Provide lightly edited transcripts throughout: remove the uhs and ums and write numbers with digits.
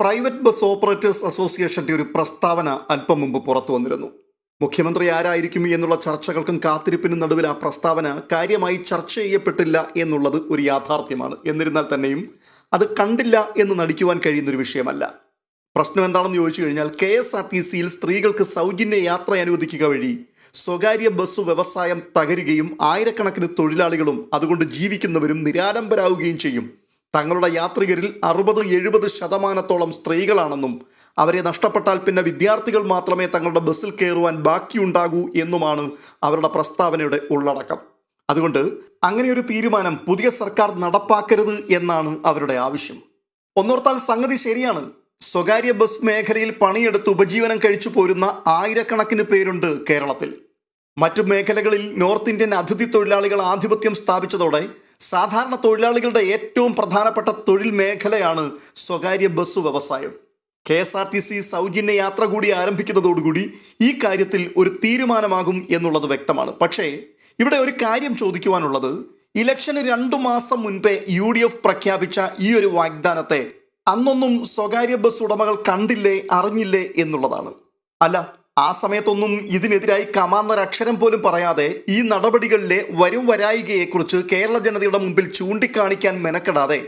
Private bus operators അസോസിയേഷന്റെ ഒരു പ്രസ്താവന അല്പം മുമ്പ് പുറത്തു വന്നിരുന്നു. മുഖ്യമന്ത്രി ആരായിരിക്കും എന്നുള്ള ചർച്ചകൾക്കും കാത്തിരിപ്പിനും നടുവിൽ ആ പ്രസ്താവന കാര്യമായി ചർച്ച ചെയ്യപ്പെട്ടില്ല എന്നുള്ളത് ഒരു യാഥാർത്ഥ്യമാണ്. എന്നിരുന്നാൽ തന്നെയും അത് കണ്ടില്ല എന്ന് നടിക്കുവാൻ കഴിയുന്നൊരു വിഷയമല്ല. പ്രശ്നം എന്താണെന്ന് ചോദിച്ചു കഴിഞ്ഞാൽ KSRTCയിൽ സ്ത്രീകൾക്ക് സൗജന്യ യാത്ര അനുവദിക്കുക വഴി സ്വകാര്യ ബസ് വ്യവസായം തകരുകയും ആയിരക്കണക്കിന് തൊഴിലാളികളും അതുകൊണ്ട് ജീവിക്കുന്നവരും നിരാലംബരാകുകയും ചെയ്യും. തങ്ങളുടെ യാത്രികരിൽ 60-70% സ്ത്രീകളാണെന്നും അവരെ നഷ്ടപ്പെട്ടാൽ പിന്നെ വിദ്യാർത്ഥികൾ മാത്രമേ തങ്ങളുടെ ബസ്സിൽ കയറുവാൻ ബാക്കിയുണ്ടാകൂ എന്നുമാണ് അവരുടെ പ്രസ്താവനയുടെ ഉള്ളടക്കം. അതുകൊണ്ട് അങ്ങനെയൊരു തീരുമാനം പുതിയ സർക്കാർ നടപ്പാക്കരുത് എന്നാണ് അവരുടെ ആവശ്യം. ഒന്നോർത്താൽ സംഗതി ശരിയാണ്. സ്വകാര്യ ബസ് മേഖലയിൽ പണിയെടുത്ത് ഉപജീവനം കഴിച്ചു പോരുന്ന ആയിരക്കണക്കിന് പേരുണ്ട് കേരളത്തിൽ. മറ്റു മേഖലകളിൽ നോർത്ത് ഇന്ത്യൻ അതിഥി തൊഴിലാളികൾ ആധിപത്യം സ്ഥാപിച്ചതോടെ സാധാരണ തൊഴിലാളികളുടെ ഏറ്റവും പ്രധാനപ്പെട്ട തൊഴിൽ മേഖലയാണ് സ്വകാര്യ ബസ് വ്യവസായം. KSRTC സൗജന്യ യാത്ര കൂടി ആരംഭിക്കുന്നതോടുകൂടി ഈ കാര്യത്തിൽ ഒരു തീരുമാനമാകും എന്നുള്ളത് വ്യക്തമാണ്. പക്ഷേ ഇവിടെ ഒരു കാര്യം ചോദിക്കുവാനുള്ളത്, ഇലക്ഷന് 2 മാസം മുൻപേ UDF പ്രഖ്യാപിച്ച ഈ ഒരു വാഗ്ദാനത്തെ അന്നൊന്നും സ്വകാര്യ ബസ് ഉടമകൾ കണ്ടില്ലേ, അറിഞ്ഞില്ലേ എന്നുള്ളതാണ്. അല്ല, ആ സമയത്തൊന്നും ഇതിനെതിരായി കമാന്നൊരക്ഷരം പോലും പറയാതെ ഈ നടപടികളിലെ വരും വരായികയെക്കുറിച്ച് കേരള ജനതയുടെ മുമ്പിൽ ചൂണ്ടിക്കാണിക്കാൻ മെനക്കെടാതെ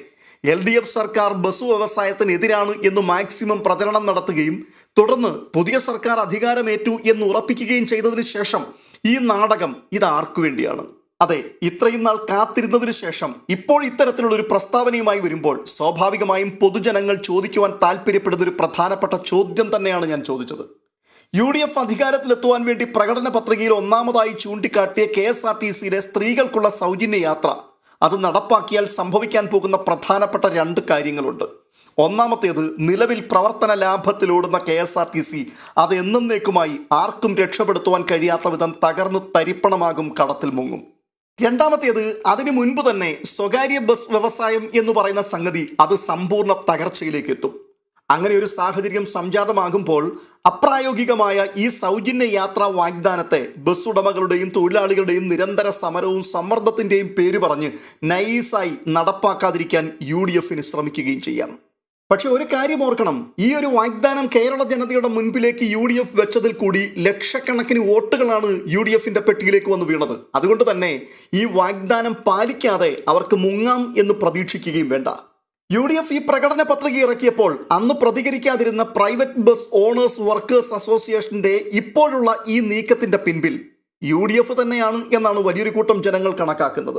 LDF സർക്കാർ ബസ് വ്യവസായത്തിനെതിരാണ് എന്ന് മാക്സിമം പ്രചരണം നടത്തുകയും തുടർന്ന് പുതിയ സർക്കാർ അധികാരമേറ്റു എന്ന് ഉറപ്പിക്കുകയും ചെയ്തതിനു ശേഷം ഈ നാടകം ഇത് ആർക്കു വേണ്ടിയാണ്? അതെ, ഇത്രയും നാൾ കാത്തിരുന്നതിന് ശേഷം ഇപ്പോൾ ഇത്തരത്തിലുള്ള ഒരു പ്രസ്താവനയുമായി വരുമ്പോൾ സ്വാഭാവികമായും പൊതുജനങ്ങൾ ചോദിക്കുവാൻ താല്പര്യപ്പെടുന്ന ഒരു പ്രധാനപ്പെട്ട ചോദ്യം തന്നെയാണ് ഞാൻ ചോദിച്ചത്. UDF അധികാരത്തിലെത്തുവാൻ വേണ്ടി പ്രകടന പത്രികയിൽ ഒന്നാമതായി ചൂണ്ടിക്കാട്ടിയ KSRTCയിലെ സ്ത്രീകൾക്കുള്ള സൗജന്യ യാത്ര അത് നടപ്പാക്കിയാൽ സംഭവിക്കാൻ പോകുന്ന പ്രധാനപ്പെട്ട 2 കാര്യങ്ങളുണ്ട്. ഒന്നാമത്തേത്, നിലവിൽ പ്രവർത്തന ലാഭത്തിലോടുന്ന KSRTC അത് എന്നേക്കുമായി ആർക്കും രക്ഷപ്പെടുത്തുവാൻ കഴിയാത്ത വിധം തകർന്ന് തരിപ്പണമാകും, കടത്തിൽ മുങ്ങും. രണ്ടാമത്തേത്, അതിനു മുൻപ് തന്നെ സ്വകാര്യ ബസ് വ്യവസായം എന്ന് പറയുന്ന സംഗതി അത് സമ്പൂർണ്ണ തകർച്ചയിലേക്ക് എത്തും. അങ്ങനെ ഒരു സാഹചര്യം സംജാതമാകുമ്പോൾ അപ്രായോഗികമായ ഈ സൗജന്യ യാത്രാ വാഗ്ദാനത്തെ ബസ് ഉടമകളുടെയും തൊഴിലാളികളുടെയും നിരന്തര സമരവും സമ്മർദ്ദത്തിൻ്റെയും പേര് പറഞ്ഞ് നൈസായി നടപ്പാക്കാതിരിക്കാൻ UDFന് ശ്രമിക്കുകയും ചെയ്യാം. പക്ഷെ ഒരു കാര്യം ഓർക്കണം, ഈ ഒരു വാഗ്ദാനം കേരള ജനതയുടെ മുൻപിലേക്ക് UDF വെച്ചതിൽ കൂടി ലക്ഷക്കണക്കിന് വോട്ടുകളാണ് UDFന്റെ പെട്ടിയിലേക്ക് വന്ന് വീണത്. അതുകൊണ്ട് തന്നെ ഈ വാഗ്ദാനം പാലിക്കാതെ അവർക്ക് മുങ്ങാം എന്ന് പ്രതീക്ഷിക്കുകയും വേണ്ട. UDF ഈ പ്രകടന പത്രിക ഇറക്കിയപ്പോൾ അന്ന് പ്രതികരിക്കാതിരുന്ന പ്രൈവറ്റ് ബസ് ഓണേഴ്സ് വർക്കേഴ്സ് അസോസിയേഷന്റെ ഇപ്പോഴുള്ള ഈ നീക്കത്തിന്റെ പിൻപിൽ UDF തന്നെയാണ് എന്നാണ് വലിയൊരു കൂട്ടം ജനങ്ങൾ കണക്കാക്കുന്നത്.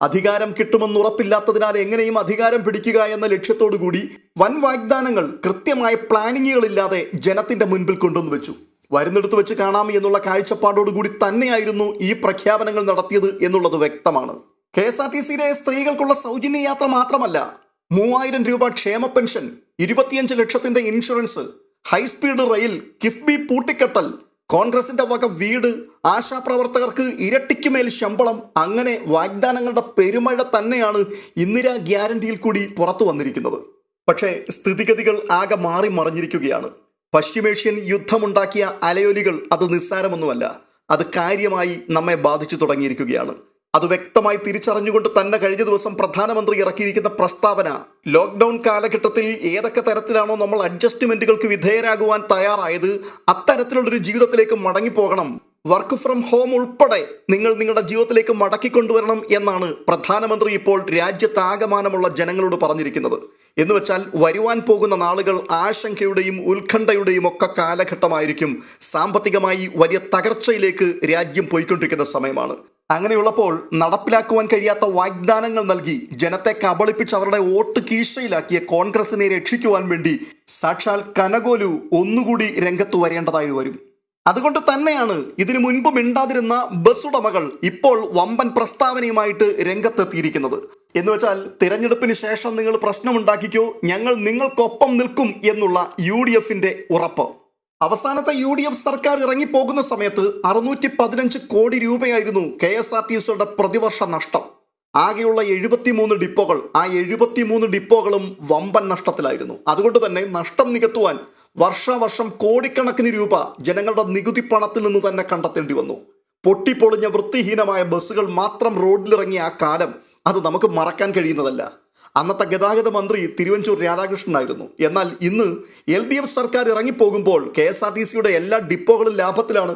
അധികാരം കിട്ടുമെന്ന് ഉറപ്പില്ലാത്തതിനാൽ എങ്ങനെയും അധികാരം പിടിക്കുക എന്ന ലക്ഷ്യത്തോടു കൂടി വൻ വാഗ്ദാനങ്ങൾ കൃത്യമായ പ്ലാനിങ്ങുകളില്ലാതെ ജനത്തിന്റെ മുൻപിൽ കൊണ്ടുവന്നു വെച്ചു. വരുന്നിടത്ത് വെച്ച് കാണാം എന്നുള്ള കാഴ്ചപ്പാടോടുകൂടി തന്നെയായിരുന്നു ഈ പ്രഖ്യാപനങ്ങൾ നടത്തിയത് എന്നുള്ളത് വ്യക്തമാണ്. KSRTCയിലെ സ്ത്രീകൾക്കുള്ള സൗജന്യ യാത്ര മാത്രമല്ല, 3000 രൂപ ക്ഷേമ പെൻഷൻ, 25 ലക്ഷത്തിന്റെ ഇൻഷുറൻസ്, ഹൈസ്പീഡ് റെയിൽ, കിഫ്ബി പൂട്ടിക്കെട്ടൽ, കോൺഗ്രസിന്റെ വക വീട്, ആശാപ്രവർത്തകർക്ക് ഇരട്ടിക്കുമേൽ ശമ്പളം, അങ്ങനെ വാഗ്ദാനങ്ങളുടെ പെരുമഴ തന്നെയാണ് ഇന്ദിരാ ഗ്യാരണ്ടിയിൽ കൂടി പുറത്തു വന്നിരിക്കുന്നത്. പക്ഷേ സ്ഥിതിഗതികൾ ആകെ മാറി മറിഞ്ഞിരിക്കുകയാണ്. പശ്ചിമേഷ്യൻ യുദ്ധമുണ്ടാക്കിയ അലയൊലികൾ അത് നിസ്സാരമൊന്നുമല്ല, അത് കാര്യമായി നമ്മെ ബാധിച്ചു തുടങ്ങിയിരിക്കുകയാണ്. അത് വ്യക്തമായി തിരിച്ചറിഞ്ഞുകൊണ്ട് തന്നെ കഴിഞ്ഞ ദിവസം പ്രധാനമന്ത്രി ഇറക്കിയിരിക്കുന്ന പ്രസ്താവന, ലോക്ക്ഡൗൺ കാലഘട്ടത്തിൽ ഏതൊക്കെ തരത്തിലാണോ നമ്മൾ അഡ്ജസ്റ്റ്മെന്റുകൾക്ക് വിധേയരാകുവാൻ തയ്യാറായത് അത്തരത്തിലുള്ളൊരു ജീവിതത്തിലേക്ക് മടങ്ങിപ്പോകണം, വർക്ക് ഫ്രം ഹോം ഉൾപ്പെടെ നിങ്ങൾ നിങ്ങളുടെ ജീവിതത്തിലേക്ക് മടക്കിക്കൊണ്ടുവരണം എന്നാണ് പ്രധാനമന്ത്രി ഇപ്പോൾ രാജ്യത്താകമാനമുള്ള ജനങ്ങളോട് പറഞ്ഞിരിക്കുന്നത്. എന്നുവെച്ചാൽ വരുവാൻ പോകുന്ന നാളുകൾ ആശങ്കയുടെയും ഉത്കണ്ഠയുടെയും ഒക്കെ കാലഘട്ടമായിരിക്കും. സാമ്പത്തികമായി വലിയ തകർച്ചയിലേക്ക് രാജ്യം പോയിക്കൊണ്ടിരിക്കുന്ന സമയമാണ്. അങ്ങനെയുള്ളപ്പോൾ നടപ്പിലാക്കുവാൻ കഴിയാത്ത വാഗ്ദാനങ്ങൾ നൽകി ജനത്തെ കബളിപ്പിച്ച് അവരുടെ വോട്ട് കീശയിലാക്കിയ കോൺഗ്രസിനെ രക്ഷിക്കുവാൻ വേണ്ടി സാക്ഷാൽ കനകോലു ഒന്നുകൂടി രംഗത്ത് വരേണ്ടതായി വരും. അതുകൊണ്ട് തന്നെയാണ് ഇതിനു മുൻപ് മിണ്ടാതിരുന്ന ബസ് ഉടമകൾ ഇപ്പോൾ വമ്പൻ പ്രസ്താവനയുമായിട്ട് രംഗത്തെത്തിയിരിക്കുന്നത്. എന്നുവെച്ചാൽ തിരഞ്ഞെടുപ്പിന് ശേഷം നിങ്ങൾ പ്രശ്നമുണ്ടാക്കിക്കോ, ഞങ്ങൾ നിങ്ങൾക്കൊപ്പം നിൽക്കും എന്നുള്ള UDFന്റെ ഉറപ്പ്. അവസാനത്തെ UDF സർക്കാർ ഇറങ്ങിപ്പോകുന്ന സമയത്ത് 615 കോടി രൂപയായിരുന്നു KSRTCയുടെ പ്രതിവർഷ നഷ്ടം. ആകെയുള്ള 73 ഡിപ്പോകൾ, ആ 73 ഡിപ്പോകളും വമ്പൻ നഷ്ടത്തിലായിരുന്നു. അതുകൊണ്ട് തന്നെ നഷ്ടം നികത്തുവാൻ വർഷാവർഷം കോടിക്കണക്കിന് രൂപ ജനങ്ങളുടെ നികുതി പണത്തിൽ നിന്ന് തന്നെ കണ്ടെത്തേണ്ടി വന്നു. പൊട്ടിപ്പൊളിഞ്ഞ വൃത്തിഹീനമായ ബസ്സുകൾ മാത്രം റോഡിലിറങ്ങിയ ആ കാലം അത് നമുക്ക് മറക്കാൻ കഴിയുന്നതല്ല. അന്നത്തെ ഗതാഗത മന്ത്രി തിരുവഞ്ചൂർ രാധാകൃഷ്ണനായിരുന്നു. എന്നാൽ ഇന്ന് LDF സർക്കാർ ഇറങ്ങിപ്പോകുമ്പോൾ KSRTCയുടെ എല്ലാ ഡിപ്പോകളും ലാഭത്തിലാണ്.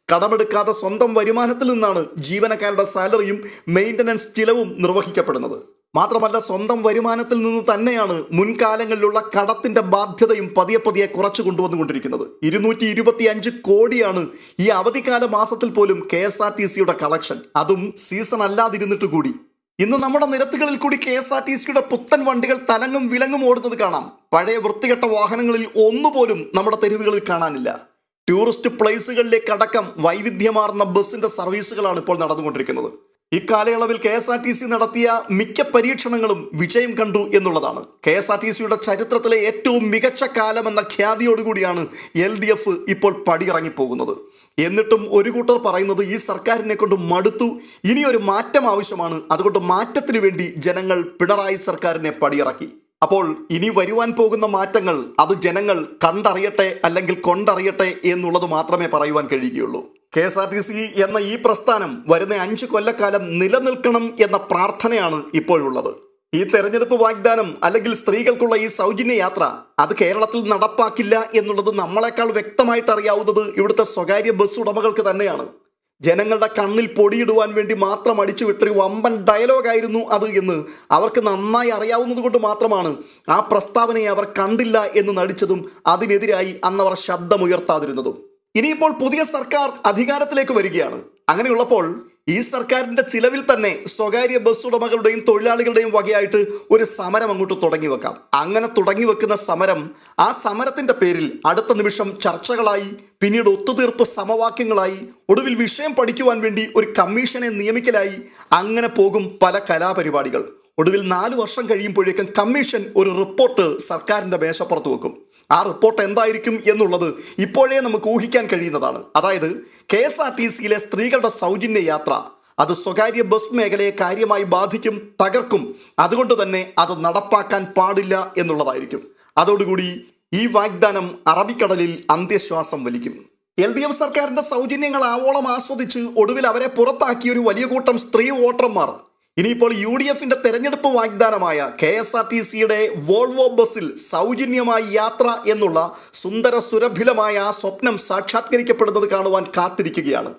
കടമെടുക്കാതെ സ്വന്തം വരുമാനത്തിൽ നിന്നാണ് ജീവനക്കാരുടെ സാലറിയും മെയിൻ്റനൻസ് ചിലവും നിർവഹിക്കപ്പെടുന്നത്. മാത്രമല്ല സ്വന്തം വരുമാനത്തിൽ നിന്ന് തന്നെയാണ് മുൻകാലങ്ങളിലുള്ള കടത്തിന്റെ ബാധ്യതയും പതിയെ പതിയെ കുറച്ചു കൊണ്ടുവന്നുകൊണ്ടിരിക്കുന്നത്. 225 കോടിയാണ് ഈ അവധിക്കാല മാസത്തിൽ പോലും KSRTCയുടെ കളക്ഷൻ, അതും സീസൺ അല്ലാതിരുന്നിട്ട് കൂടി. ഇന്ന് നമ്മുടെ നിരത്തുകളിൽ കൂടി KSRTCയുടെ പുത്തൻ വണ്ടികൾ തലങ്ങും വിലങ്ങും ഓടുന്നത് കാണാം. പഴയ വൃത്തികെട്ട വാഹനങ്ങളിൽ ഒന്നുപോലും നമ്മുടെ തെരുവുകളിൽ കാണാനില്ല. ടൂറിസ്റ്റ് പ്ലേസുകളിലേക്കടക്കം വൈവിധ്യമാർന്ന ബസ്സിന്റെ സർവീസുകളാണ് ഇപ്പോൾ നടന്നുകൊണ്ടിരിക്കുന്നത്. ഇക്കാലയളവിൽ KSRTC നടത്തിയ മിക്ക പരീക്ഷണങ്ങളും വിജയം കണ്ടു എന്നുള്ളതാണ്. KSRTCയുടെ ചരിത്രത്തിലെ ഏറ്റവും മികച്ച കാലമെന്ന ഖ്യാതിയോടുകൂടിയാണ് LDF ഇപ്പോൾ പടിയിറങ്ങിപ്പോകുന്നത്. എന്നിട്ടും ഒരു കൂട്ടർ പറയുന്നത് ഈ സർക്കാരിനെ കൊണ്ട് മടുത്തു, ഇനിയൊരു മാറ്റം ആവശ്യമാണ്, അതുകൊണ്ട് മാറ്റത്തിന് വേണ്ടി ജനങ്ങൾ പിണറായി സർക്കാരിനെ പടിയിറക്കി. അപ്പോൾ ഇനി വരുവാൻ പോകുന്ന മാറ്റങ്ങൾ അത് ജനങ്ങൾ കണ്ടറിയട്ടെ അല്ലെങ്കിൽ കൊണ്ടറിയട്ടെ എന്നുള്ളത് മാത്രമേ പറയുവാൻ കഴിയുകയുള്ളൂ. KSRTC എന്ന ഈ പ്രസ്ഥാനം വരുന്ന 5 കൊല്ലക്കാലം നിലനിൽക്കണം എന്ന പ്രാർത്ഥനയാണ് ഇപ്പോഴുള്ളത്. ഈ തെരഞ്ഞെടുപ്പ് വാഗ്ദാനം അല്ലെങ്കിൽ സ്ത്രീകൾക്കുള്ള ഈ സൗജന്യ യാത്ര അത് കേരളത്തിൽ നടപ്പാക്കില്ല എന്നുള്ളത് നമ്മളെക്കാൾ വ്യക്തമായിട്ട് അറിയാവുന്നത് ഇവിടുത്തെ സ്വകാര്യ ബസ് ഉടമകൾക്ക് തന്നെയാണ്. ജനങ്ങളുടെ കണ്ണിൽ പൊടിയിടുവാൻ വേണ്ടി മാത്രം അടിച്ചുവിട്ടൊരു വമ്പൻ ഡയലോഗായിരുന്നു അത് എന്ന് അവർക്ക് നന്നായി അറിയാവുന്നത് കൊണ്ട് മാത്രമാണ് ആ പ്രസ്താവനയെ അവർ കണ്ടില്ല എന്ന് നടിച്ചതും അതിനെതിരായി അന്നവർ ശബ്ദമുയർത്താതിരുന്നതും. ഇനിയിപ്പോൾ പുതിയ സർക്കാർ അധികാരത്തിലേക്ക് വരികയാണ്. അങ്ങനെയുള്ളപ്പോൾ ഈ സർക്കാരിന്റെ ചിലവിൽ തന്നെ സ്വകാര്യ ബസ് ഉടമകളുടെയും തൊഴിലാളികളുടെയും വകയായിട്ട് ഒരു സമരം അങ്ങോട്ട് തുടങ്ങി വെക്കാം. അങ്ങനെ തുടങ്ങി വെക്കുന്ന സമരം, ആ സമരത്തിന്റെ പേരിൽ അടുത്ത നിമിഷം ചർച്ചകളായി, പിന്നീട് ഒത്തുതീർപ്പ് സമവാക്യങ്ങളായി, ഒടുവിൽ വിഷയം പഠിക്കുവാൻ വേണ്ടി ഒരു കമ്മീഷനെ നിയമിക്കലായി, അങ്ങനെ പോകും പല കലാപരിപാടികൾ. ഒടുവിൽ 4 വർഷം കഴിയുമ്പോഴേക്കും കമ്മീഷൻ ഒരു റിപ്പോർട്ട് സർക്കാരിന്റെ മേശപ്പുറത്ത് വെക്കും. ആ റിപ്പോർട്ട് എന്തായിരിക്കും എന്നുള്ളത് ഇപ്പോഴേ നമുക്ക് ഊഹിക്കാൻ കഴിയുന്നതാണ്. അതായത് KSRTCയിലെ സ്ത്രീകളുടെ സൗജന്യ യാത്ര അത് സ്വകാര്യ ബസ് മേഖലയെ കാര്യമായി ബാധിക്കും, തകർക്കും. അതുകൊണ്ട് തന്നെ അത് നടപ്പാക്കാൻ പാടില്ല എന്നുള്ളതായിരിക്കും. അതോടുകൂടി ഈ വാഗ്ദാനം അറബിക്കടലിൽ അന്ത്യശ്വാസം വലിക്കും. LDF സർക്കാരിന്റെ സൗജന്യങ്ങൾ ആവോളം ആസ്വദിച്ച് ഒടുവിൽ അവരെ പുറത്താക്കിയ ഒരു വലിയ കൂട്ടം സ്ത്രീ വോട്ടർമാർ ഇനിയിപ്പോൾ UDFന്റെ തെരഞ്ഞെടുപ്പ് വാഗ്ദാനമായ KSRTCയുടെ വോൾവോ ബസ്സിൽ സൗജന്യമായി യാത്ര എന്നുള്ള സുന്ദര സുരഭിലമായ ആ സ്വപ്നം സാക്ഷാത്കരിക്കപ്പെടുന്നത് കാണുവാൻ കാത്തിരിക്കുകയാണ്.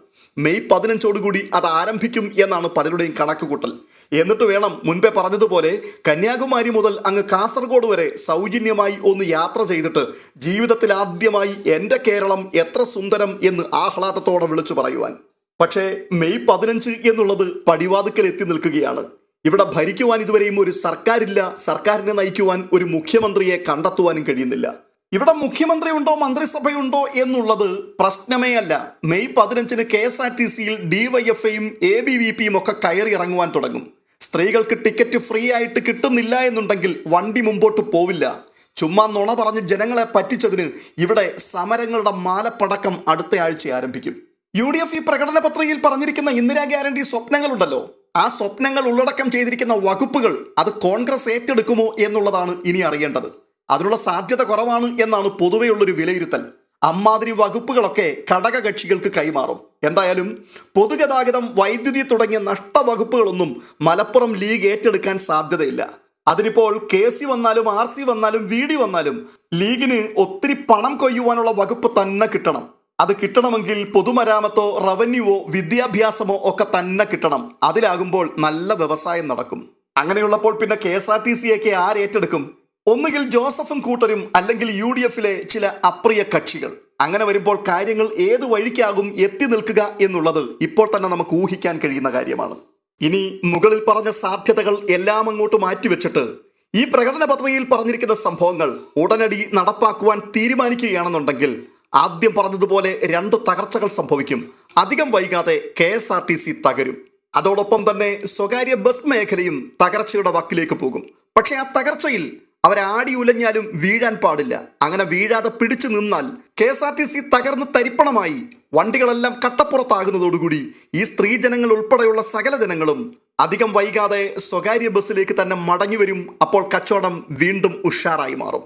മെയ് 15 അത് ആരംഭിക്കും എന്നാണ് പലരുടെയും കണക്കുകൂട്ടൽ. എന്നിട്ട് വേണം മുൻപേ പറഞ്ഞതുപോലെ കന്യാകുമാരി മുതൽ അങ്ങ് കാസർഗോഡ് വരെ സൗജന്യമായി ഒന്ന് യാത്ര ചെയ്തിട്ട് ജീവിതത്തിൽ ആദ്യമായി എൻ്റെ കേരളം എത്ര സുന്ദരം എന്ന് ആഹ്ലാദത്തോടെ വിളിച്ചു പറയുവാൻ. പക്ഷേ മെയ് 15 എന്നുള്ളത് പടിവാതുക്കൽ എത്തി നിൽക്കുകയാണ്. ഇവിടെ ഭരിക്കുവാൻ ഇതുവരെയും ഒരു സർക്കാരില്ല, സർക്കാരിനെ നയിക്കുവാൻ ഒരു മുഖ്യമന്ത്രിയെ കണ്ടെത്തുവാനും കഴിയുന്നില്ല. ഇവിടെ മുഖ്യമന്ത്രി ഉണ്ടോ മന്ത്രിസഭയുണ്ടോ എന്നുള്ളത് പ്രശ്നമേ അല്ല. മെയ് 15 KSRTCയിൽ DYFIയും ABVPയും ഒക്കെ കയറി ഇറങ്ങുവാൻ തുടങ്ങും. സ്ത്രീകൾക്ക് ടിക്കറ്റ് ഫ്രീ ആയിട്ട് കിട്ടുന്നില്ല എന്നുണ്ടെങ്കിൽ വണ്ടി മുമ്പോട്ട് പോവില്ല. ചുമ്മാ നുണ പറഞ്ഞ് ജനങ്ങളെ പറ്റിച്ചതിന് ഇവിടെ സമരങ്ങളുടെ മാലപ്പടക്കം അടുത്ത ആഴ്ച ആരംഭിക്കും. UDF ഈ പ്രകടന പത്രികയിൽ പറഞ്ഞിരിക്കുന്ന ഇന്ദിരാ ഗ്യാരണ്ടി സ്വപ്നങ്ങളുണ്ടല്ലോ, ആ സ്വപ്നങ്ങൾ ഉള്ളടക്കം ചെയ്തിരിക്കുന്ന വകുപ്പുകൾ അത് കോൺഗ്രസ് ഏറ്റെടുക്കുമോ എന്നുള്ളതാണ് ഇനി അറിയേണ്ടത്. അതിനുള്ള സാധ്യത കുറവാണ് എന്നാണ് പൊതുവെയുള്ളൊരു വിലയിരുത്തൽ. അമ്മാതിരി വകുപ്പുകളൊക്കെ ഘടകകക്ഷികൾക്ക് കൈമാറും. എന്തായാലും പൊതുഗതാഗതം, വൈദ്യുതി തുടങ്ങിയ നഷ്ടവകുപ്പുകളൊന്നും മലപ്പുറം ലീഗ് ഏറ്റെടുക്കാൻ സാധ്യതയില്ല. അതിനിപ്പോൾ KC വന്നാലും RC വന്നാലും VD വന്നാലും ലീഗിന് ഒത്തിരി പണം കൊയ്യുവാനുള്ള വകുപ്പ് തന്നെ കിട്ടണം. അത് കിട്ടണമെങ്കിൽ പൊതുമരാമത്തോ റവന്യൂവോ വിദ്യാഭ്യാസമോ ഒക്കെ തന്നെ കിട്ടണം. അതിലാകുമ്പോൾ നല്ല വ്യവസായം നടക്കും. അങ്ങനെയുള്ളപ്പോൾ പിന്നെ KSRTCയൊക്കെ ആരേറ്റെടുക്കും? ഒന്നുകിൽ ജോസഫും കൂട്ടരും, അല്ലെങ്കിൽ UDFലെ ചില അപ്രിയ കക്ഷികൾ. അങ്ങനെ വരുമ്പോൾ കാര്യങ്ങൾ ഏതു വഴിക്കാകും എത്തി നിൽക്കുക എന്നുള്ളത് ഇപ്പോൾ തന്നെ നമുക്ക് ഊഹിക്കാൻ കഴിയുന്ന കാര്യമാണ്. ഇനി മുകളിൽ പറഞ്ഞ സാധ്യതകൾ എല്ലാം അങ്ങോട്ട് മാറ്റിവെച്ചിട്ട് ഈ പ്രകടന പത്രികയിൽ പറഞ്ഞിരിക്കുന്ന സംഭവങ്ങൾ ഉടനടി നടപ്പാക്കുവാൻ തീരുമാനിക്കുകയാണെന്നുണ്ടെങ്കിൽ ആദ്യം പറഞ്ഞതുപോലെ 2 തകർച്ചകൾ സംഭവിക്കും. അധികം വൈകാതെ KSRTC തകരും. അതോടൊപ്പം തന്നെ സ്വകാര്യ ബസ് മേഖലയും തകർച്ചയുടെ വക്കിലേക്ക് പോകും. പക്ഷെ ആ തകർച്ചയിൽ അവരാടി ഉലഞ്ഞാലും വീഴാൻ പാടില്ല. അങ്ങനെ വീഴാതെ പിടിച്ചു നിന്നാൽ KSRTC തകർന്ന് തരിപ്പണമായി വണ്ടികളെല്ലാം കട്ടപ്പുറത്താകുന്നതോടുകൂടി ഈ സ്ത്രീജനങ്ങൾ ഉൾപ്പെടെയുള്ള സകല ജനങ്ങളും അധികം വൈകാതെ സ്വകാര്യ ബസ്സിലേക്ക് തന്നെ മടങ്ങി വരും. അപ്പോൾ കച്ചവടം വീണ്ടും ഉഷാറായി മാറും.